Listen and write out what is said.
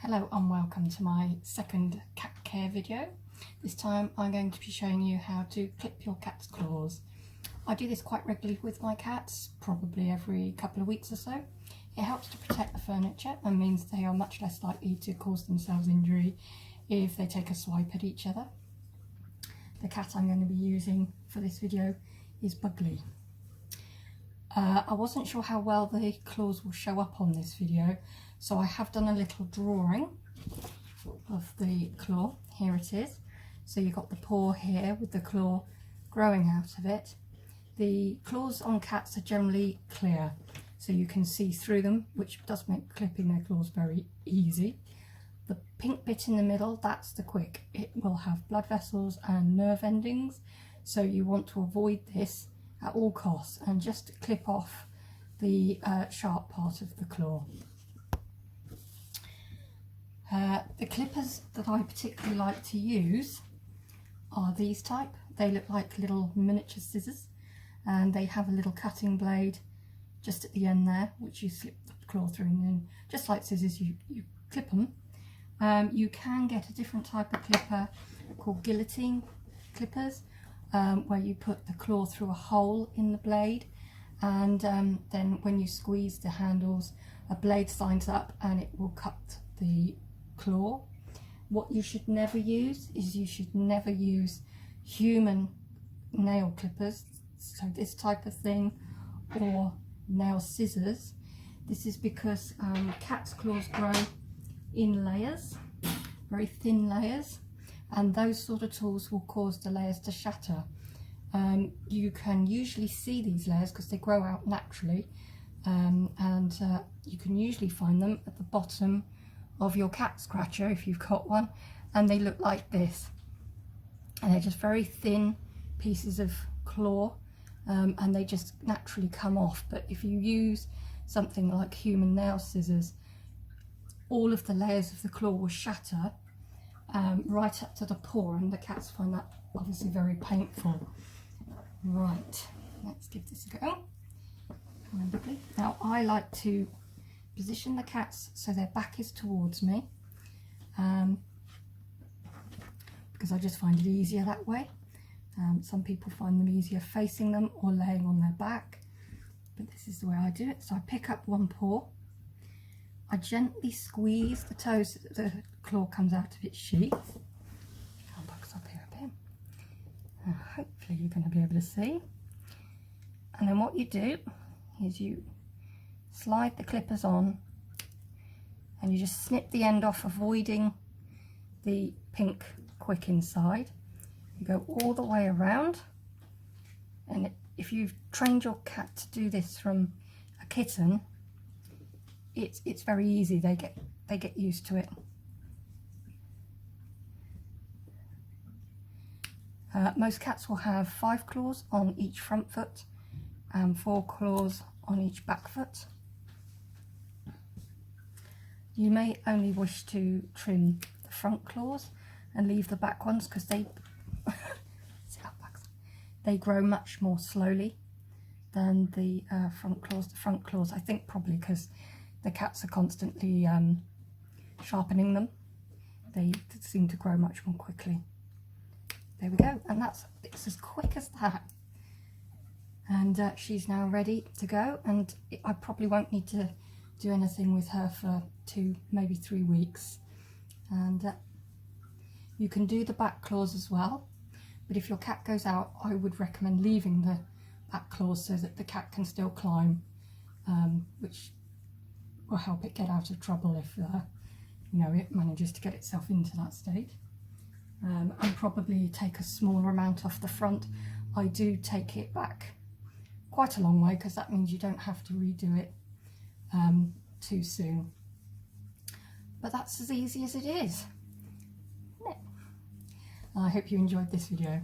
Hello and welcome to my second cat care video. This time I'm going to be showing you how to clip your cat's claws. I do this quite regularly with my cats, probably every couple of weeks or so. It helps to protect the furniture and means they are much less likely to cause themselves injury if they take a swipe at each other. The cat I'm going to be using for this video is Bugley. I wasn't sure how well the claws will show up on this video, so I have done a little drawing of the claw. Here it is. So you've got the paw here with the claw growing out of it. The claws on cats are generally clear, so you can see through them, which does make clipping their claws very easy. The pink bit in the middle, that's the quick. It will have blood vessels and nerve endings, so you want to avoid this at all costs and just clip off the sharp part of the claw. The clippers that I particularly like to use are these type. They look like little miniature scissors and they have a little cutting blade just at the end there, which you slip the claw through, and then just like scissors you clip them. You can get a different type of clipper called guillotine clippers, where you put the claw through a hole in the blade, and then when you squeeze the handles, a blade signs up and it will cut the claw. What you should never use is human nail clippers, so this type of thing, or nail scissors. This is because cats' claws grow in layers, very thin layers, and those sort of tools will cause the layers to shatter. You can usually see these layers because they grow out naturally, and you can usually find them at the bottom of your cat scratcher if you've got one, and they look like this, and they're just very thin pieces of claw, and they just naturally come off. But if you use something like human nail scissors, all of the layers of the claw will shatter right up to the paw, and the cats find that obviously very painful. Right, let's give this a go. Now I like to position the cats so their back is towards me, because I just find it easier that way. Some people find them easier facing them or laying on their back, but this is the way I do it. So I pick up one paw, I gently squeeze the toes so that the claw comes out of its sheath. I'll box up here a bit. Hopefully you're going to be able to see. And then what you do is you slide the clippers on and you just snip the end off, avoiding the pink quick inside. You go all the way around, and if you've trained your cat to do this from a kitten, it's very easy. They get used to it. Most cats will have 5 claws on each front foot and 4 claws on each back foot. You may only wish to trim the front claws and leave the back ones, because they grow much more slowly than the front claws. The front claws, I think probably because the cats are constantly sharpening them, they seem to grow much more quickly. There we go, and it's as quick as that. And she's now ready to go, and I probably won't need to do anything with her for 2, maybe 3 weeks. And you can do the back claws as well, but if your cat goes out, I would recommend leaving the back claws so that the cat can still climb, which will help it get out of trouble if it manages to get itself into that state. And probably take a smaller amount off the front. I do take it back quite a long way, because that means you don't have to redo it too soon. But that's as easy as it is. I hope you enjoyed this video.